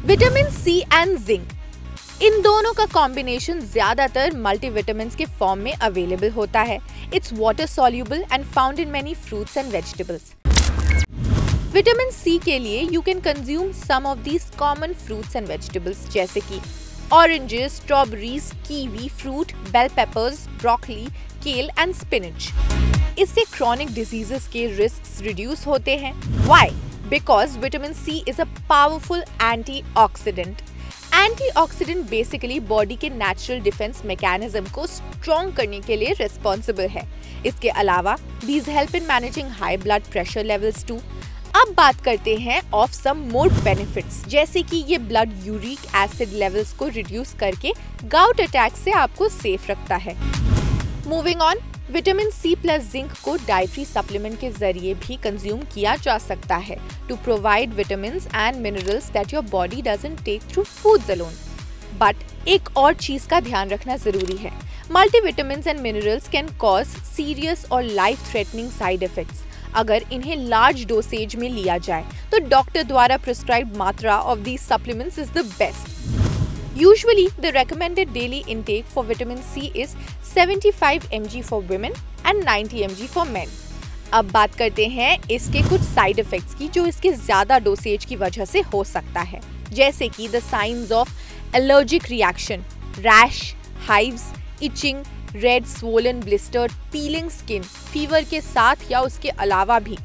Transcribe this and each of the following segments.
Vitamin C and zinc, इन दोनों का combination ज्यादातर मल्टीविटामिन्स के फॉर्म में अवेलेबल होता है। It's water soluble and found in many fruits and vegetables. Vitamin C के लिए you can consume some of these common fruits and vegetables जैसे कि oranges, strawberries, kiwi fruit, bell peppers, broccoli, kale and spinach. इससे chronic diseases के risk reduce होते हैं। Why? Because vitamin C is a powerful antioxidant. Antioxidant basically body के natural defence mechanism को strong करने के लिए रिस्पॉन्सिबल है। इसके अलावा these help in managing high blood pressure levels too. अब बात करते हैं ऑफ सम मोर बेनिफिट्स, जैसे कि ये ब्लड यूरिक एसिड लेवल्स को रिड्यूस करके गाउट अटैक से आपको सेफ रखता है। Moving on, vitamin C plus zinc को डाइटरी सप्लीमेंट के जरिए भी कंज्यूम किया जा सकता है to provide vitamins and minerals that your body doesn't take through foods alone. But एक और चीज का ध्यान रखना जरूरी है। Multivitamins and minerals can cause serious और लाइफ थ्रेटनिंग साइड इफेक्ट्स अगर इन्हें लार्ज डोसेज में लिया जाए, तो डॉक्टर द्वारा प्रिस्क्राइब्ड मात्रा of these supplements is the best. Usually, the recommended daily intake for vitamin C is 75 mg for women and 90 mg for men. अब बात करते हैं इसके कुछ साइड इफेक्ट्स की जो इसके ज्यादा डोसेज की वजह से हो सकता है, जैसे कि the science of allergic reaction, rash, hives, itching, red swollen blistered, peeling skin, fever के साथ या उसके अलावा भी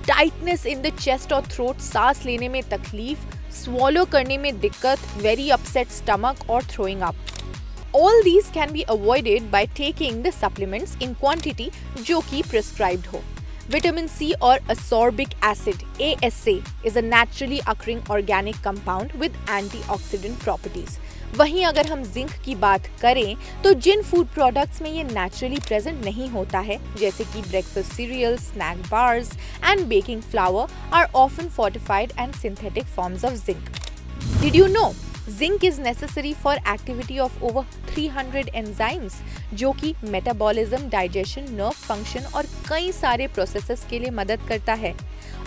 टाइटनेस इन द चेस्ट और थ्रोट, सांस लेने में तकलीफ, swallow करने में दिक्कत, very upset stomach or throwing up. All these can be avoided by taking the supplements in quantity जो कि prescribed हो। Vitamin C और ascorbic acid (ASA) is a naturally occurring organic compound with antioxidant properties. वहीं अगर हम zinc की बात करें तो जिन फूड प्रोडक्ट्स में ये नेचुरली प्रेजेंट नहीं होता है, जैसे कि breakfast cereals, snack bars and baking flour are often fortified and synthetic forms of zinc. Did you know zinc is necessary for activity of over 300 enzymes जो कि मेटाबॉलिज्म, डाइजेशन, नर्व फंक्शन और कई सारे प्रोसेसेस के लिए मदद करता है।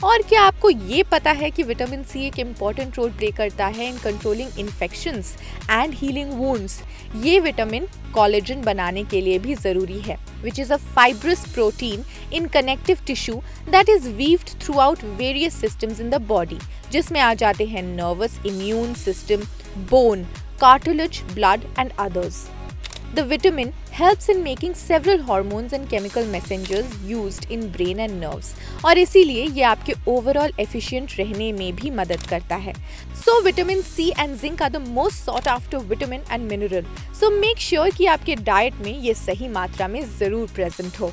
और क्या आपको ये पता है कि विटामिन सी एक इम्पॉर्टेंट रोल प्ले करता है in controlling infections and healing wounds. ये विटामिन कोलेजन बनाने के लिए भी जरूरी है, which is a fibrous protein in connective tissue that is weaved through out various systems in the body, जिसमें आ जाते हैं nervous, immune system, bone, cartilage, blood and others. The vitamin helps in making several hormones and chemical messengers used in brain and nerves, और इसीलिए ये आपके overall efficient रहने में भी मदद करता है। So vitamin C and zinc are the most sought after vitamin and mineral. So make sure कि आपके डाइट में ये सही मात्रा में जरूर प्रेजेंट हो।